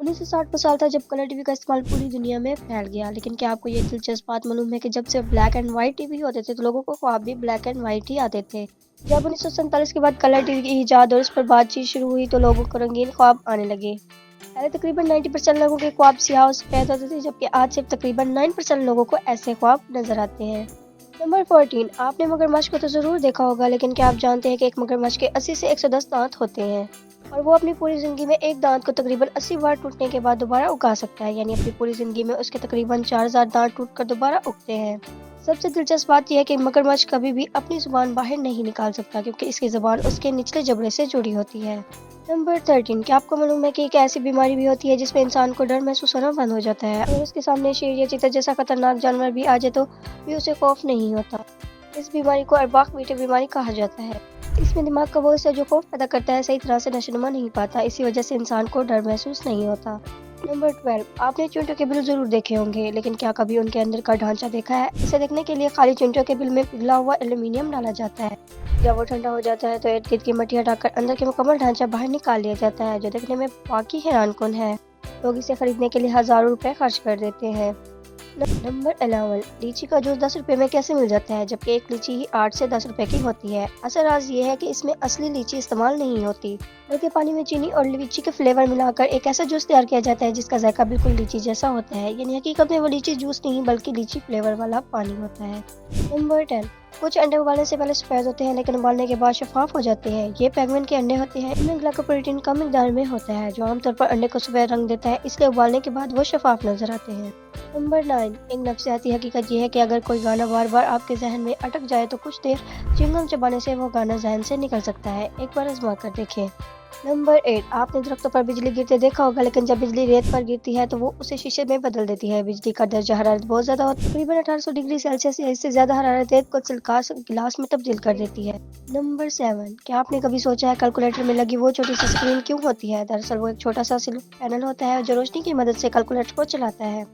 1960 वो साल था जब कलर टीवी का इस्तेमाल पूरी दुनिया में फैल गया। लेकिन क्या आपको ये दिलचस्प बात मालूम है कि जब से ब्लैक एंड व्हाइट टीवी होते थे तो लोगों को ख्वाब भी ब्लैक एंड व्हाइट ही आते थे। जब 1947 के बाद कलर टीवी की इजाद और उस पर बातचीत शुरू हुई तो लोगों को रंगीन ख्वाब आने लगे। पहले तकरीबन 90% लोगों के ख्वाब सियाह और सफेद होते थे, जबकि आज सिर्फ तकरीबन 9% लोगों को ऐसे ख्वाब नजर आते हैं। नंबर 14, आपने मगरमच्छ को तो जरूर देखा होगा, लेकिन क्या आप जानते हैं कि एक मगरमच्छ के 80 से 110 दांत होते हैं और वो अपनी पूरी जिंदगी में एक दांत को तकरीबन 80 बार टूटने के बाद दोबारा उगा सकता है। यानी अपनी पूरी जिंदगी में उसके तकरीबन 4000 दांत टूटकर दोबारा उगते हैं। सबसे दिलचस्प बात यह है कि मगरमच्छ कभी भी अपनी जुबान बाहर नहीं निकाल सकता, क्योंकि इसकी जुबान उसके निचले जबड़े से जुड़ी होती है। नंबर 13, क्या आपको मालूम है कि एक ऐसी बीमारी भी होती है जिसमें इंसान को डर महसूस होना बंद हो जाता है। अगर उसके सामने शेर या चीता जैसा खतरनाक जानवर भी आ जाए तो भी उसे खौफ नहीं होता। इस बीमारी को अरबाख बीटे बीमारी कहा जाता है। इसमें दिमाग का वो हिस्सा जो खौफ पैदा करता है सही तरह से नशोनुमा नहीं पाता, इसी वजह से इंसान को डर महसूस नहीं होता। नंबर 12, आपने चींटियों के बिल जरूर देखे होंगे, लेकिन क्या कभी उनके अंदर का ढांचा देखा है? इसे देखने के लिए खाली चींटियों के बिल में पिघला हुआ एल्यूमिनियम डाला जाता है। जब वो ठंडा हो जाता है तो इर्द गिर्द की मिट्टी हटाकर अंदर के मुकम्मल ढांचा बाहर निकाल लिया जाता है, जो देखने में वाकई हैरानकुन है। लोग इसे खरीदने के लिए हजारों रुपए खर्च कर देते हैं। नंबर 11, लीची का जूस 10 रुपए में कैसे मिल जाता है, जबकि एक लीची ही 8 से 10 रुपए की होती है? असल राज ये है कि इसमें असली लीची इस्तेमाल नहीं होती, बल्कि पानी में चीनी और लीची के फ्लेवर मिलाकर एक ऐसा जूस तैयार किया जाता है जिसका जायका बिल्कुल लीची जैसा होता है। यानी हकीकत में वो लीची जूस नहीं बल्कि लीची फ्लेवर वाला पानी होता है। नंबर 10, कुछ अंडे उबालने से पहले सफेद होते हैं लेकिन उबालने के बाद शफाफ हो जाते हैं। ये पेंगुइन के अंडे होते हैं। इनमें ग्लाइकोप्रोटीन कम मिकदार में होता है, जो आमतौर पर अंडे को सफेद रंग देता है, इसलिए उबालने के बाद वो शफाफ नजर आते हैं। नंबर 9, एक नफ्सियाती हकीकत यह है कि अगर कोई गाना बार बार आपके जहन में अटक जाए तो कुछ देर च्युइंगम चबाने से वो गाना जहन से निकल सकता है। एक बार आजमा कर देखें। नंबर 8, आपने दरख्तों पर बिजली गिरते देखा होगा, लेकिन जब बिजली रेत पर गिरती है तो वो उसे शीशे में बदल देती है। बिजली का दर्जा हरारत बहुत ज्यादा होता है, तकरीबन 1800 डिग्री सेल्सियस या इससे ज्यादा हरारत रेत को सिलिकास गिलास में तब्दील कर देती है। नंबर 7, क्या आपने कभी सोचा है कैलकुलेटर में लगी वो छोटी सी स्क्रीन क्यों होती है? दरअसल वो एक छोटा सा पैनल होता है जो रोशनी की मदद से कैलकुलेटर को चलाता है,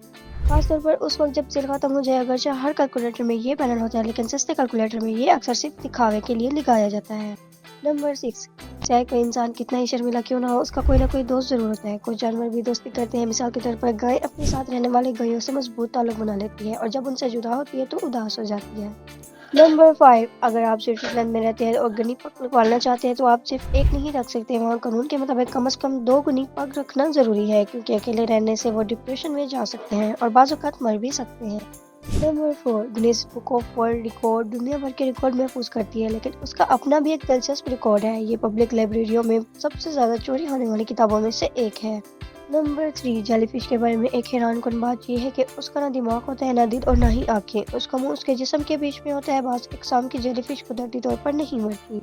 खासतौर पर उस वक्त जब सिल खत्म हो जाए। अगरचे हर कैलकुलेटर में ये पैनल होता है, लेकिन सस्ते कैलकुलेटर में ये अक्सर सिर्फ दिखावे के लिए लगाया जाता है। नंबर 6, चाहे कोई इंसान कितना ही शर्मिला क्यों ना हो, उसका कोई ना कोई दोस्त जरूर होता है। कुछ जानवर भी दोस्ती करते हैं। मिसाल के तौर पर गाय अपने साथ रहने वाले गायों से मजबूत ताल्लुक बना लेती है और जब उनसे जुदा होती है तो उदास हो जाती है। नंबर 5, अगर आप स्विट्जरलैंड में रहते हैं और गनी पग पालना चाहते हैं तो आप सिर्फ एक नहीं रख सकते। वहाँ कानून के मुताबिक कम से कम 2 गनी पग रखना जरूरी है, क्योंकि अकेले रहने से वो डिप्रेशन में जा सकते हैं और बाज़ औक़ात मर भी सकते हैं। Number 4, Guinness book of world record दुनिया भर के रिकॉर्ड महफूज करती है, लेकिन उसका अपना भी एक दिलचस्प रिकॉर्ड है। ये पब्लिक लाइब्रेरियों में सबसे ज्यादा चोरी होने वाली किताबों में से एक है। नंबर 3, जेलीफिश के बारे में एक हैरानकुन बात यह है कि उसका ना दिमाग होता है, ना दिल और ना ही आंखें। उसका मुंह उसके जिस्म के बीच में होता है। बाज़ अक़साम की जेलीफिश कुदरती तौर पर नहीं मरती,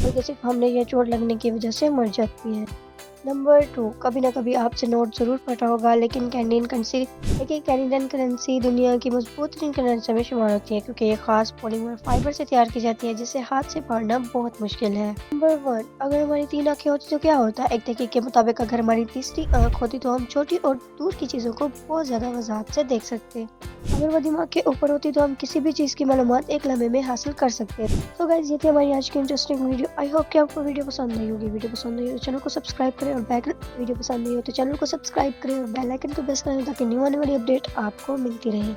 बल्कि सिर्फ हमने ये चोट लगने की वजह से मर जाती है। नंबर 2, कभी ना कभी आपसे नोट जरूर पढ़ा होगा, लेकिन कैनेडियन करेंसी दुनिया की मजबूत तरीन करेंसी में शुमार होती है, क्योंकि ये खास पॉलीमर फाइबर से तैयार की जाती है जिसे हाथ से फाड़ना बहुत मुश्किल है। नंबर 1, अगर हमारी 3 आंखें होती तो क्या होता? एक तहकीक के मुताबिक अगर हमारी तीसरी आंख होती तो हम छोटी और दूर की चीजों को बहुत ज्यादा वजाहत से देख सकते। अगर वो दिमाग के ऊपर होती तो हम किसी भी चीज की मालूमात एक लम्हे में हासिल कर सकते। तो गाइस, ये थी हमारी आज की इंटरेस्टिंग वीडियो। आई होप कि आपको वीडियो पसंद आई होगी। वीडियो पसंद आई तो चैनल को सब्सक्राइब करें और वीडियो पसंद नहीं हो तो चैनल को सब्सक्राइब करें और बेल आइकन को प्रेस करें ताकि न्यू आने वाली अपडेट आपको मिलती रहे।